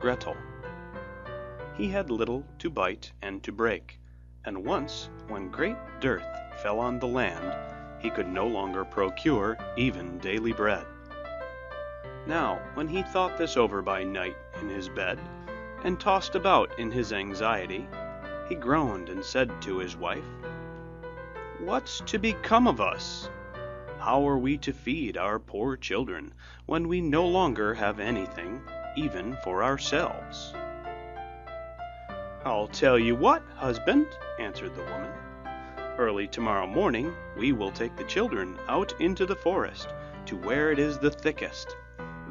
Gretel. He had little to bite and to break, and once, when great dearth fell on the land, he could no longer procure even daily bread. Now, when he thought this over by night in his bed, and tossed about in his anxiety, he groaned and said to his wife, "What's to become of us? How are we to feed our poor children when we no longer have anything, even for ourselves?" "I'll tell you what, husband," answered the woman. "Early tomorrow morning we will take the children out into the forest to where it is the thickest.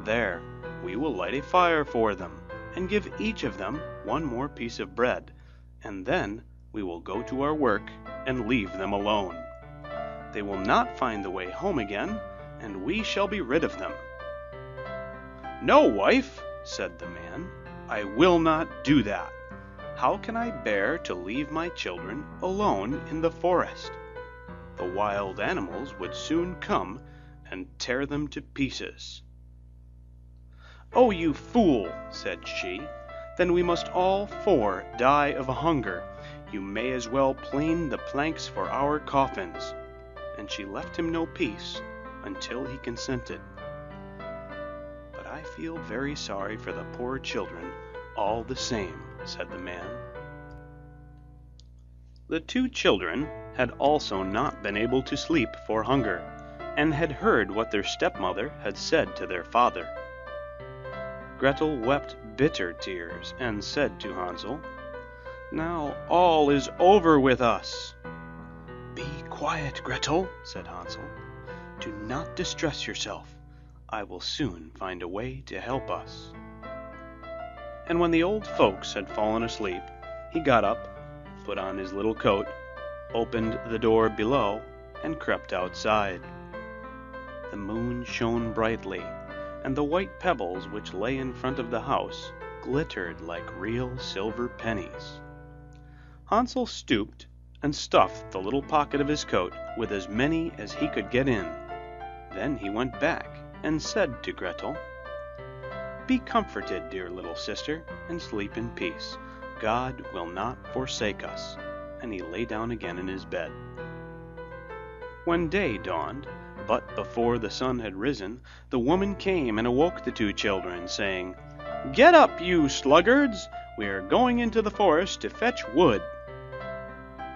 There we will light a fire for them, and give each of them one more piece of bread, and then we will go to our work and leave them alone. They will not find the way home again, and we shall be rid of them." "No, wife," said the man, "I will not do that. How can I bear to leave my children alone in the forest? The wild animals would soon come and tear them to pieces." "Oh, you fool," said she, "then we must all four die of hunger. You may as well plane the planks for our coffins." And she left him no peace until he consented. "But I feel very sorry for the poor children all the same," said the man. The two children had also not been able to sleep for hunger, and had heard what their stepmother had said to their father. Gretel wept bitter tears and said to Hansel, "Now all is over with us." "Be quiet, Gretel," said Hansel. "Do not distress yourself. I will soon find a way to help us." And when the old folks had fallen asleep, he got up, put on his little coat, opened the door below, and crept outside. The moon shone brightly, and the white pebbles which lay in front of the house glittered like real silver pennies. Hansel stooped and stuffed the little pocket of his coat with as many as he could get in. Then he went back and said to Gretel, "Be comforted, dear little sister, and sleep in peace. God will not forsake us." And he lay down again in his bed. When day dawned, but before the sun had risen, the woman came and awoke the two children, saying, "Get up, you sluggards! We are going into the forest to fetch wood."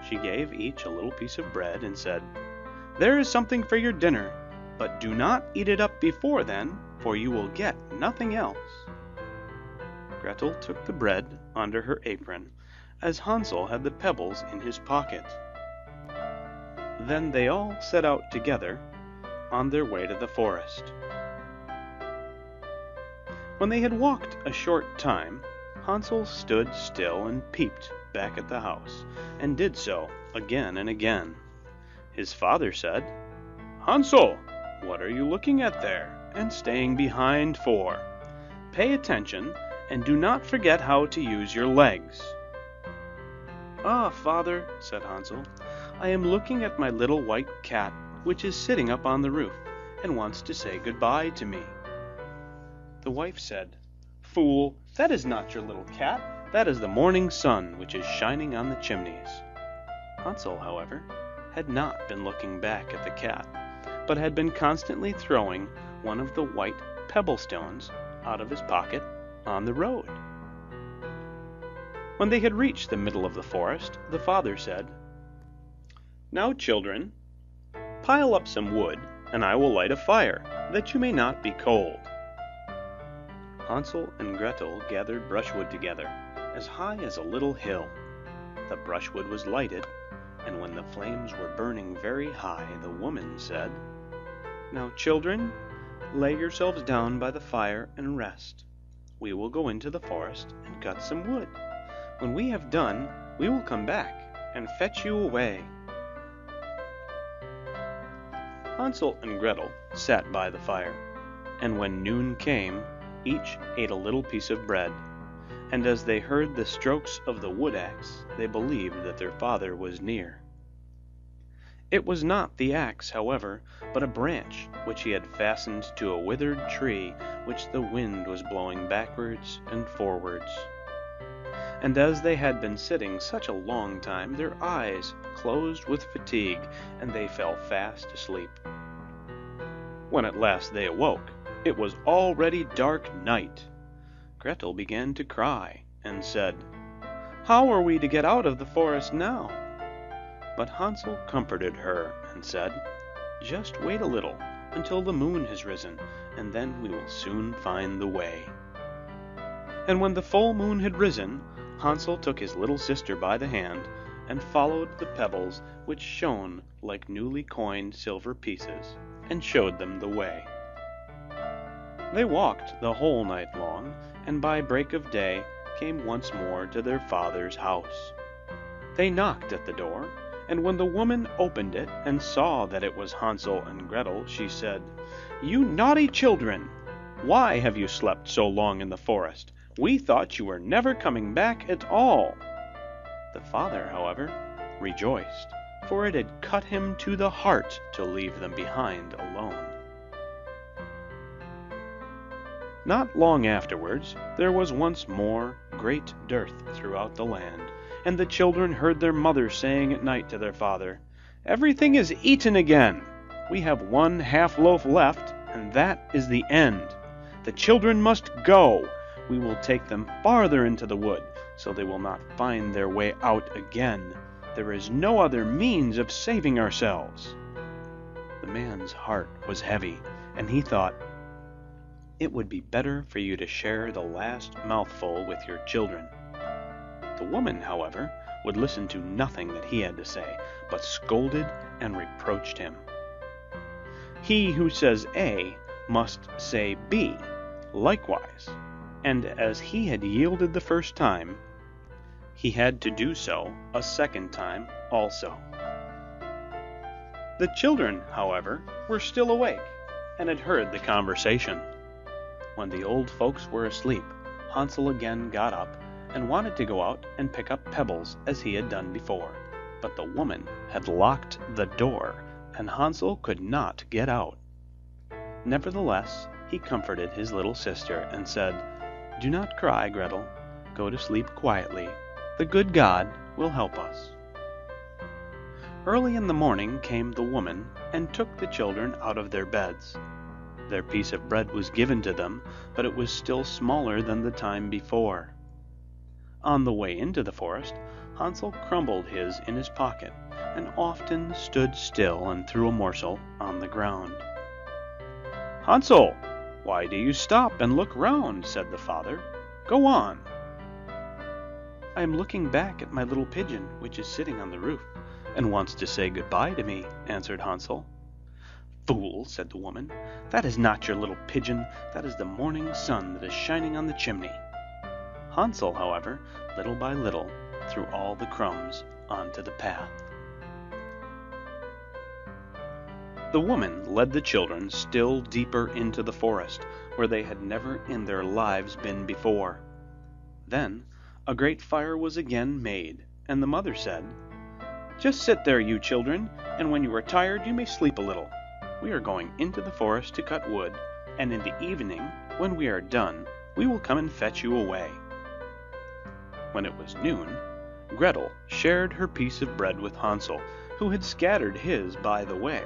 She gave each a little piece of bread and said, "There is something for your dinner, but do not eat it up before then, for you will get nothing else." Gretel took the bread under her apron, as Hansel had the pebbles in his pocket. Then they all set out together on their way to the forest. When they had walked a short time, Hansel stood still and peeped back at the house, and did so again and again. His father said, "Hansel, what are you looking at there, and staying behind for? Pay attention, and do not forget how to use your legs." "Ah, father," said Hansel, "I am looking at my little white cat, which is sitting up on the roof, and wants to say goodbye to me." The wife said, "Fool, that is not your little cat. That is the morning sun, which is shining on the chimneys." Hansel, however, had not been looking back at the cat, but had been constantly throwing one of the white pebble stones out of his pocket on the road. When they had reached the middle of the forest, the father said, "Now, children, pile up some wood, and I will light a fire, that you may not be cold." Hansel and Gretel gathered brushwood together, as high as a little hill. The brushwood was lighted, and when the flames were burning very high, the woman said, "Now, children, lay yourselves down by the fire and rest. We will go into the forest and cut some wood. When we have done, we will come back and fetch you away." Hansel and Gretel sat by the fire, and when noon came, each ate a little piece of bread, and as they heard the strokes of the wood axe, they believed that their father was near. It was not the axe, however, but a branch which he had fastened to a withered tree which the wind was blowing backwards and forwards. And as they had been sitting such a long time, their eyes closed with fatigue, and they fell fast asleep. When at last they awoke, it was already dark night. Gretel began to cry, and said, "How are we to get out of the forest now?" But Hansel comforted her, and said, "Just wait a little until the moon has risen, and then we will soon find the way." And when the full moon had risen, Hansel took his little sister by the hand, and followed the pebbles which shone like newly coined silver pieces, and showed them the way. They walked the whole night long, and by break of day came once more to their father's house. They knocked at the door, and when the woman opened it and saw that it was Hansel and Gretel, she said, "You naughty children! Why have you slept so long in the forest? We thought you were never coming back at all." The father, however, rejoiced, for it had cut him to the heart to leave them behind alone. Not long afterwards, there was once more great dearth throughout the land, and the children heard their mother saying at night to their father, "Everything is eaten again. We have one half loaf left, and that is the end. The children must go. We will take them farther into the wood, so they will not find their way out again. There is no other means of saving ourselves." The man's heart was heavy, and he thought, "It would be better for you to share the last mouthful with your children." The woman, however, would listen to nothing that he had to say, but scolded and reproached him. He who says A must say B likewise, and as he had yielded the first time, he had to do so a second time also. The children, however, were still awake, and had heard the conversation. When the old folks were asleep, Hansel again got up, and wanted to go out and pick up pebbles as he had done before. But the woman had locked the door, and Hansel could not get out. Nevertheless, he comforted his little sister, and said, "Do not cry, Gretel. Go to sleep quietly. The good God will help us." Early in the morning came the woman, and took the children out of their beds. Their piece of bread was given to them, but it was still smaller than the time before. On the way into the forest, Hansel crumbled his in his pocket, and often stood still and threw a morsel on the ground. "Hansel, why do you stop and look round?" said the father. "Go on." "I am looking back at my little pigeon, which is sitting on the roof, and wants to say good-bye to me," answered Hansel. "Fool," said the woman, "that is not your little pigeon, that is the morning sun that is shining on the chimney." Hansel, however, little by little, threw all the crumbs onto the path. The woman led the children still deeper into the forest, where they had never in their lives been before. Then a great fire was again made, and the mother said, "Just sit there, you children, and when you are tired you may sleep a little. We are going into the forest to cut wood, and in the evening, when we are done, we will come and fetch you away." When it was noon, Gretel shared her piece of bread with Hansel, who had scattered his by the way.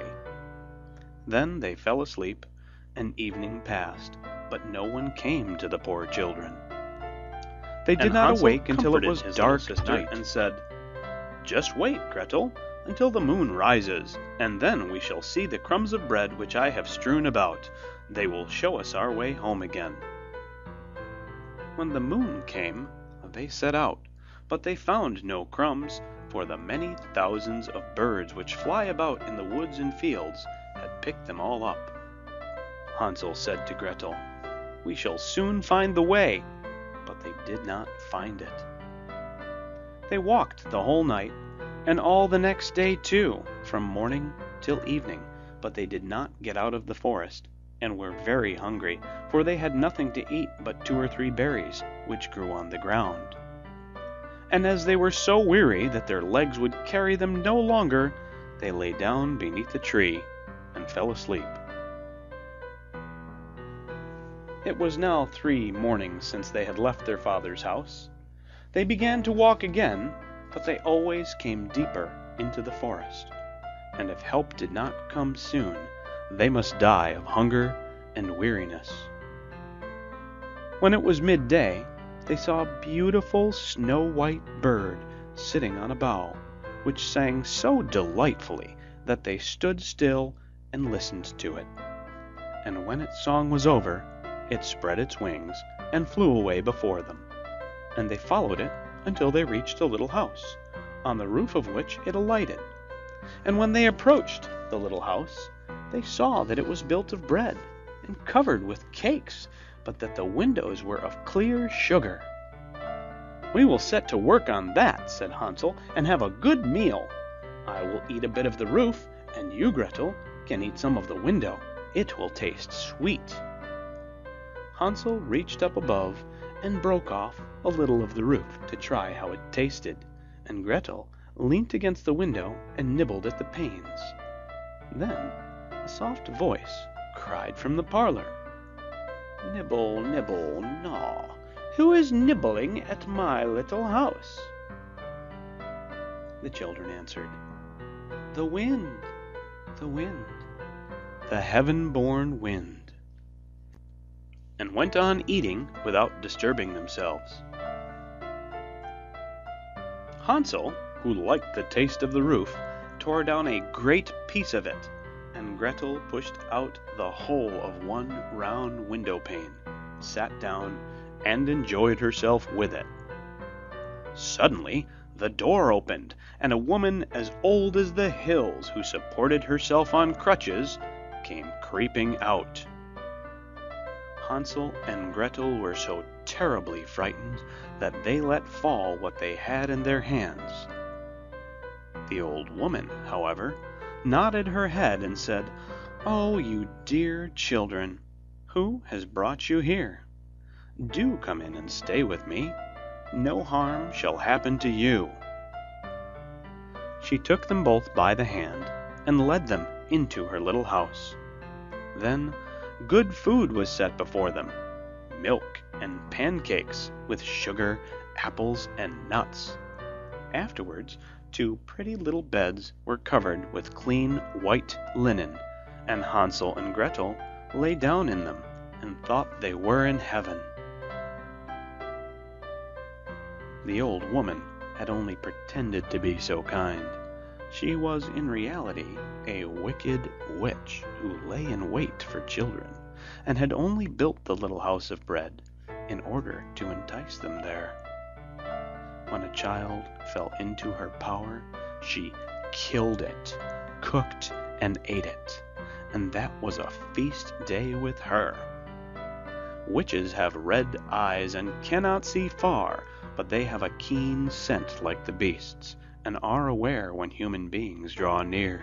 Then they fell asleep, and evening passed, but no one came to the poor children. They did not awake until it was dark night, and said, "Just wait, Gretel, until the moon rises, and then we shall see the crumbs of bread which I have strewn about. They will show us our way home again." When the moon came, they set out, but they found no crumbs, for the many thousands of birds which fly about in the woods and fields had picked them all up. Hansel said to Gretel, "We shall soon find the way," but they did not find it. They walked the whole night, and all the next day too, from morning till evening, but they did not get out of the forest, and were very hungry, for they had nothing to eat but 2 or 3 berries, which grew on the ground. And as they were so weary that their legs would carry them no longer, they lay down beneath a tree and fell asleep. It was now 3 mornings since they had left their father's house. They began to walk again, but they always came deeper into the forest, and if help did not come soon, they must die of hunger and weariness. When it was midday, they saw a beautiful snow-white bird sitting on a bough, which sang so delightfully that they stood still and listened to it. And when its song was over, it spread its wings and flew away before them, and they followed it until they reached a little house, on the roof of which it alighted. And when they approached the little house, they saw that it was built of bread and covered with cakes, but that the windows were of clear sugar. "We will set to work on that," said Hansel, "and have a good meal. I will eat a bit of the roof, and you, Gretel, can eat some of the window. It will taste sweet." Hansel reached up above and broke off a little of the roof to try how it tasted, and Gretel leant against the window and nibbled at the panes. Then a soft voice cried from the parlor, "Nibble, nibble, gnaw. Who is nibbling at my little house?" The children answered, "The wind, the wind, the heaven-born wind," and went on eating without disturbing themselves. Hansel, who liked the taste of the roof, tore down a great piece of it, and Gretel pushed out the whole of one round window pane, sat down, and enjoyed herself with it. Suddenly the door opened, and a woman as old as the hills, who supported herself on crutches, came creeping out. Hansel and Gretel were so terribly frightened that they let fall what they had in their hands. The old woman, however, nodded her head and said, "Oh, you dear children, who has brought you here? Do come in and stay with me. No harm shall happen to you." She took them both by the hand and led them into her little house. Then good food was set before them, milk and pancakes with sugar, apples, and nuts. Afterwards, 2 pretty little beds were covered with clean white linen, and Hansel and Gretel lay down in them and thought they were in heaven. The old woman had only pretended to be so kind. She was in reality a wicked witch who lay in wait for children, and had only built the little house of bread in order to entice them there. When a child fell into her power, she killed it, cooked and ate it, and that was a feast day with her. Witches have red eyes and cannot see far, but they have a keen scent like the beasts, and are aware when human beings draw near.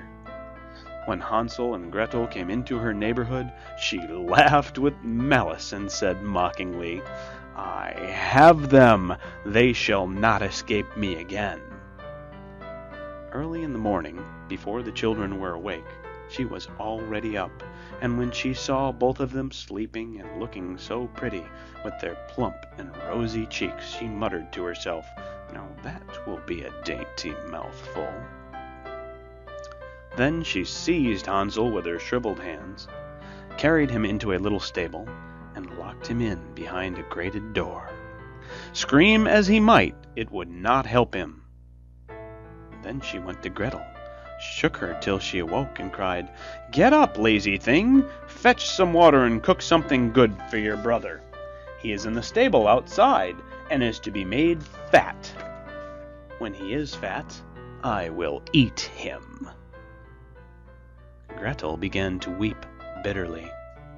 When Hansel and Gretel came into her neighborhood, she laughed with malice and said mockingly, "I have them! They shall not escape me again." Early in the morning, before the children were awake, she was already up, and when she saw both of them sleeping and looking so pretty with their plump and rosy cheeks, she muttered to herself, "Now that will be a dainty mouthful." Then she seized Hansel with her shriveled hands, carried him into a little stable, and locked him in behind a grated door. Scream as he might, it would not help him. Then she went to Gretel, shook her till she awoke, and cried, "Get up, lazy thing! Fetch some water and cook something good for your brother. He is in the stable outside, and is to be made fat. When he is fat, I will eat him." Gretel began to weep bitterly,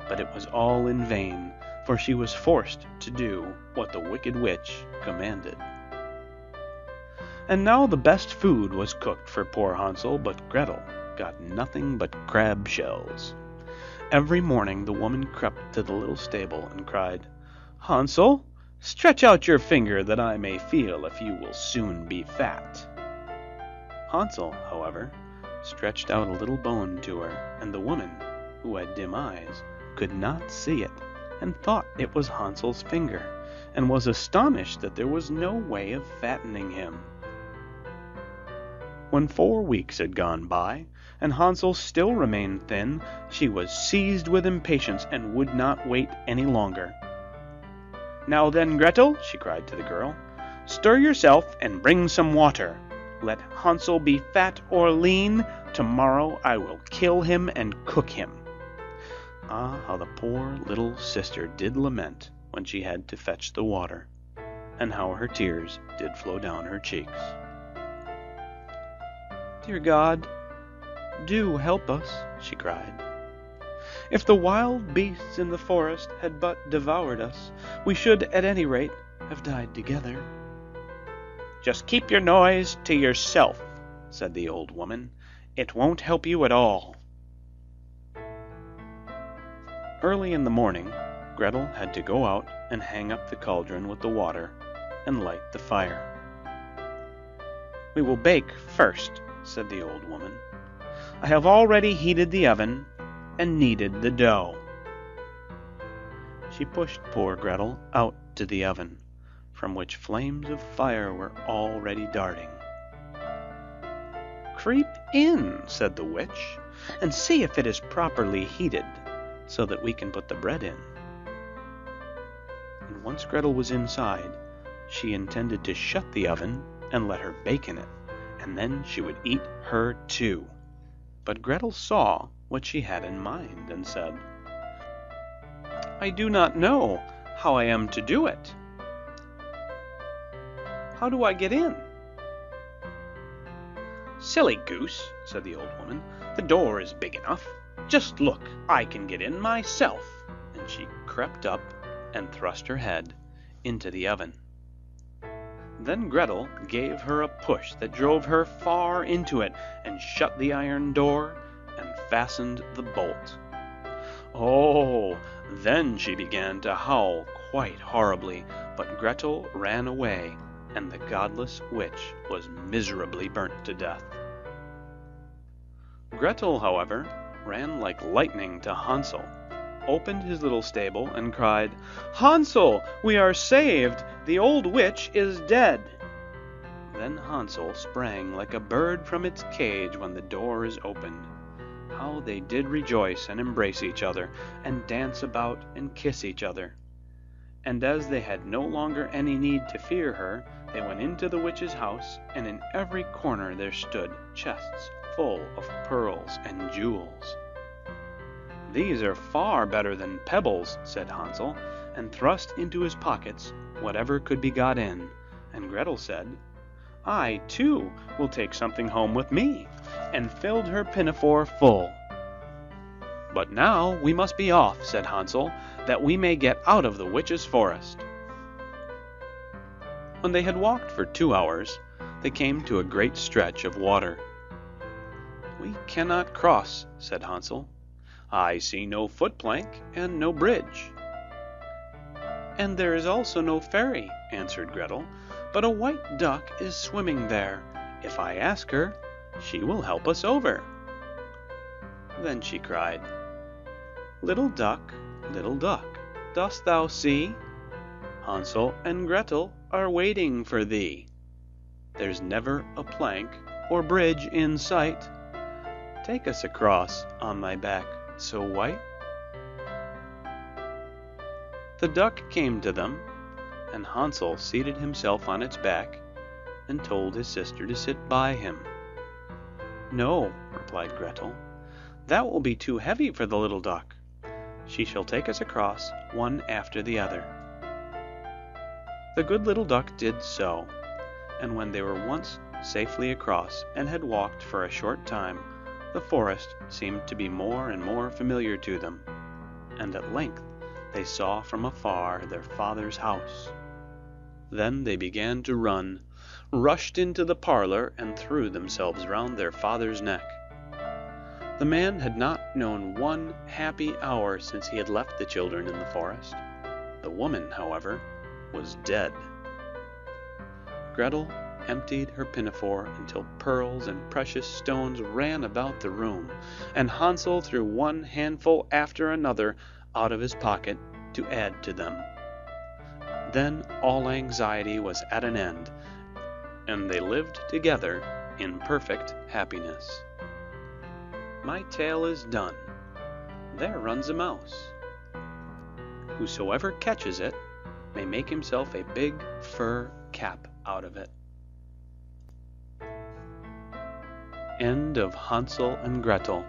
but it was all in vain, for she was forced to do what the wicked witch commanded. And now the best food was cooked for poor Hansel, but Gretel got nothing but crab shells. Every morning the woman crept to the little stable and cried, "Hansel, stretch out your finger that I may feel if you will soon be fat." Hansel, however, stretched out a little bone to her, and the woman, who had dim eyes, could not see it, and thought it was Hansel's finger, and was astonished that there was no way of fattening him. When 4 weeks had gone by, and Hansel still remained thin, she was seized with impatience and would not wait any longer. "Now then, Gretel," she cried to the girl, "stir yourself and bring some water. Let Hansel be fat or lean, tomorrow I will kill him and cook him." Ah, how the poor little sister did lament when she had to fetch the water, and how her tears did flow down her cheeks. "Dear God, do help us," she cried. "If the wild beasts in the forest had but devoured us, we should at any rate have died together." "Just keep your noise to yourself," said the old woman. "It won't help you at all." Early in the morning, Gretel had to go out and hang up the cauldron with the water and light the fire. "We will bake first," said the old woman. "I have already heated the oven and kneaded the dough." She pushed poor Gretel out to the oven, from which flames of fire were already darting. "Creep in," said the witch, "and see if it is properly heated, so that we can put the bread in." And once Gretel was inside, she intended to shut the oven and let her bake in it, and then she would eat her too. But Gretel saw what she had in mind, and said, "I do not know how I am to do it. How do I get in?" "Silly goose," said the old woman, "the door is big enough. Just look, I can get in myself." And she crept up and thrust her head into the oven. Then Gretel gave her a push that drove her far into it, and shut the iron door and fastened the bolt. Oh, then she began to howl quite horribly, but Gretel ran away, and the godless witch was miserably burnt to death. Gretel, however, ran like lightning to Hansel, opened his little stable, and cried, "Hansel, we are saved! The old witch is dead!" Then Hansel sprang like a bird from its cage when the door is opened. How they did rejoice and embrace each other, and dance about and kiss each other. And as they had no longer any need to fear her, they went into the witch's house, and in every corner there stood chests full of pearls and jewels. "These are far better than pebbles," said Hansel, and thrust into his pockets whatever could be got in. And Gretel said, "I, too, will take something home with me," and filled her pinafore full. "But now we must be off," said Hansel, "that we may get out of the witch's forest." When they had walked for 2 hours, they came to a great stretch of water. "We cannot cross," said Hansel. "I see no footplank and no bridge." "And there is also no ferry," answered Gretel, "but a white duck is swimming there. If I ask her, she will help us over." Then she cried, little duck, dost thou see? Hansel and Gretel are waiting for thee. There's never a plank or bridge in sight. Take us across on thy back so white." The duck came to them, and Hansel seated himself on its back and told his sister to sit by him. "No," replied Gretel, "that will be too heavy for the little duck. She shall take us across one after the other." The good little duck did so, and when they were once safely across and had walked for a short time, the forest seemed to be more and more familiar to them, and at length they saw from afar their father's house. Then they began to run, rushed into the parlor, and threw themselves round their father's neck. The man had not known one happy hour since he had left the children in the forest. The woman, however, was dead. Gretel emptied her pinafore until pearls and precious stones ran about the room, and Hansel threw one handful after another out of his pocket to add to them. Then all anxiety was at an end, and they lived together in perfect happiness. My tale is done. There runs a mouse. Whosoever catches it may make himself a big fur cap out of it. End of Hansel and Gretel.